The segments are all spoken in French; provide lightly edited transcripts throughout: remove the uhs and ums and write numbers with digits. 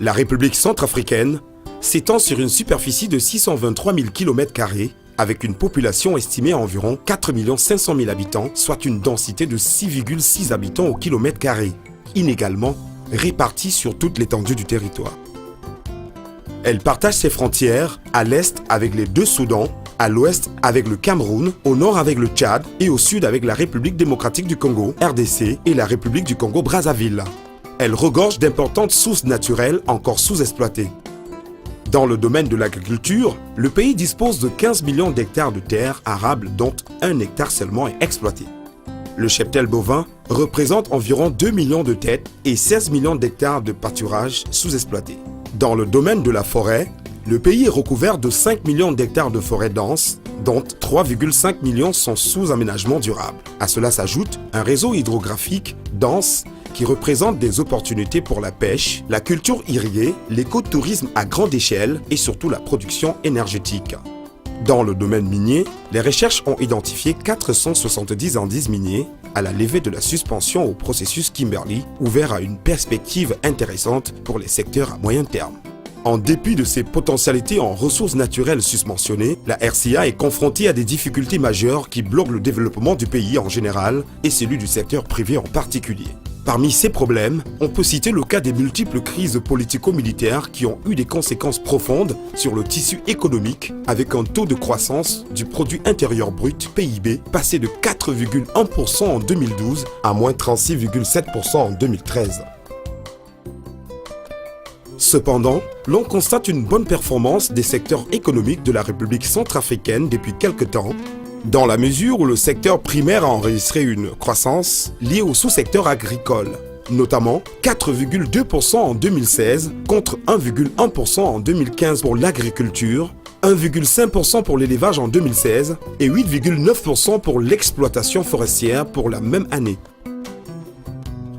La République centrafricaine s'étend sur une superficie de 623 000 km² avec une population estimée à environ 4 500 000 habitants, soit une densité de 6,6 habitants au km², inégalement répartie sur toute l'étendue du territoire. Elle partage ses frontières à l'est avec les deux Soudans, à l'ouest avec le Cameroun, au nord avec le Tchad et au sud avec la République démocratique du Congo, RDC, et la République du Congo-Brazzaville. Elle regorge d'importantes sources naturelles encore sous-exploitées. Dans le domaine de l'agriculture, le pays dispose de 15 millions d'hectares de terres arables dont 1 hectare seulement est exploité. Le cheptel bovin représente environ 2 millions de têtes et 16 millions d'hectares de pâturages sous-exploités. Dans le domaine de la forêt, le pays est recouvert de 5 millions d'hectares de forêts denses, dont 3,5 millions sont sous aménagement durable. À cela s'ajoute un réseau hydrographique dense qui représente des opportunités pour la pêche, la culture irriguée, l'écotourisme à grande échelle et surtout la production énergétique. Dans le domaine minier, les recherches ont identifié 470 indices miniers à la levée de la suspension au processus Kimberley, ouvert à une perspective intéressante pour les secteurs à moyen terme. En dépit de ses potentialités en ressources naturelles susmentionnées, la RCA est confrontée à des difficultés majeures qui bloquent le développement du pays en général et celui du secteur privé en particulier. Parmi ces problèmes, on peut citer le cas des multiples crises politico-militaires qui ont eu des conséquences profondes sur le tissu économique avec un taux de croissance du produit intérieur brut, PIB, passé de 4,1% en 2012 à moins 36,7% en 2013. Cependant, l'on constate une bonne performance des secteurs économiques de la République centrafricaine depuis quelque temps, dans la mesure où le secteur primaire a enregistré une croissance liée au sous-secteur agricole, notamment 4,2% en 2016 contre 1,1% en 2015 pour l'agriculture, 1,5% pour l'élevage en 2016 et 8,9% pour l'exploitation forestière pour la même année.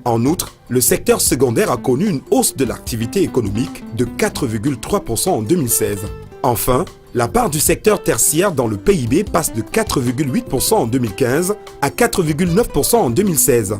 En outre, le secteur secondaire a connu une hausse de l'activité économique de 4,3% en 2016. Enfin, la part du secteur tertiaire dans le PIB passe de 4,8% en 2015 à 4,9% en 2016.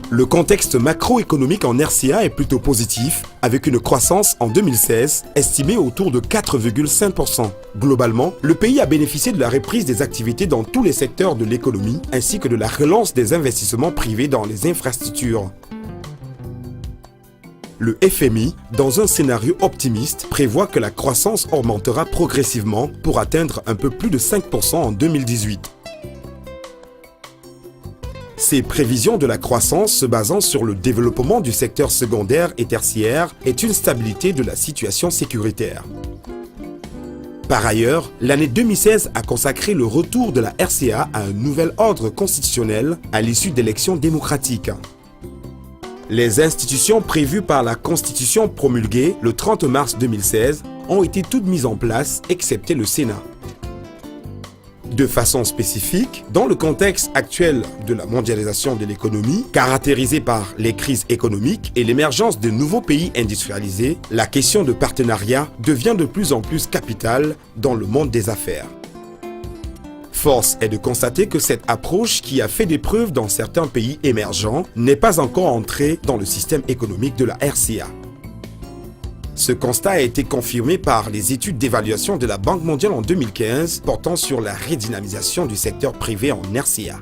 Le contexte macroéconomique en RCA est plutôt positif, avec une croissance en 2016 estimée autour de 4,5%. Globalement, le pays a bénéficié de la reprise des activités dans tous les secteurs de l'économie, ainsi que de la relance des investissements privés dans les infrastructures. Le FMI, dans un scénario optimiste, prévoit que la croissance augmentera progressivement pour atteindre un peu plus de 5% en 2018. Ces prévisions de la croissance se basant sur le développement du secteur secondaire et tertiaire est une stabilité de la situation sécuritaire. Par ailleurs, l'année 2016 a consacré le retour de la RCA à un nouvel ordre constitutionnel à l'issue d'élections démocratiques. Les institutions prévues par la Constitution promulguée le 30 mars 2016 ont été toutes mises en place, excepté le Sénat. De façon spécifique, dans le contexte actuel de la mondialisation de l'économie, caractérisée par les crises économiques et l'émergence de nouveaux pays industrialisés, la question de partenariat devient de plus en plus capitale dans le monde des affaires. Force est de constater que cette approche qui a fait des preuves dans certains pays émergents n'est pas encore entrée dans le système économique de la RCA. Ce constat a été confirmé par les études d'évaluation de la Banque mondiale en 2015 portant sur la redynamisation du secteur privé en RCA.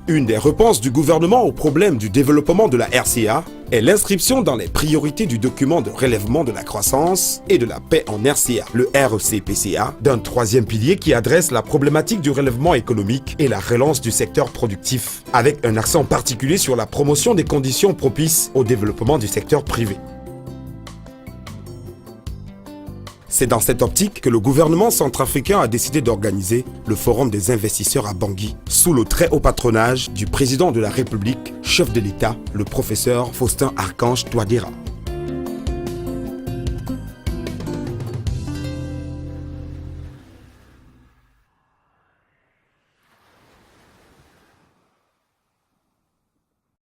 Une des réponses du gouvernement au problème du développement de la RCA est l'inscription dans les priorités du document de relèvement de la croissance et de la paix en RCA, le REC-PCA, d'un troisième pilier qui adresse la problématique du relèvement économique et la relance du secteur productif, avec un accent particulier sur la promotion des conditions propices au développement du secteur privé. C'est dans cette optique que le gouvernement centrafricain a décidé d'organiser le Forum des investisseurs à Bangui, sous le très haut patronage du président de la République, chef de l'État, le professeur Faustin Archange Touadéra.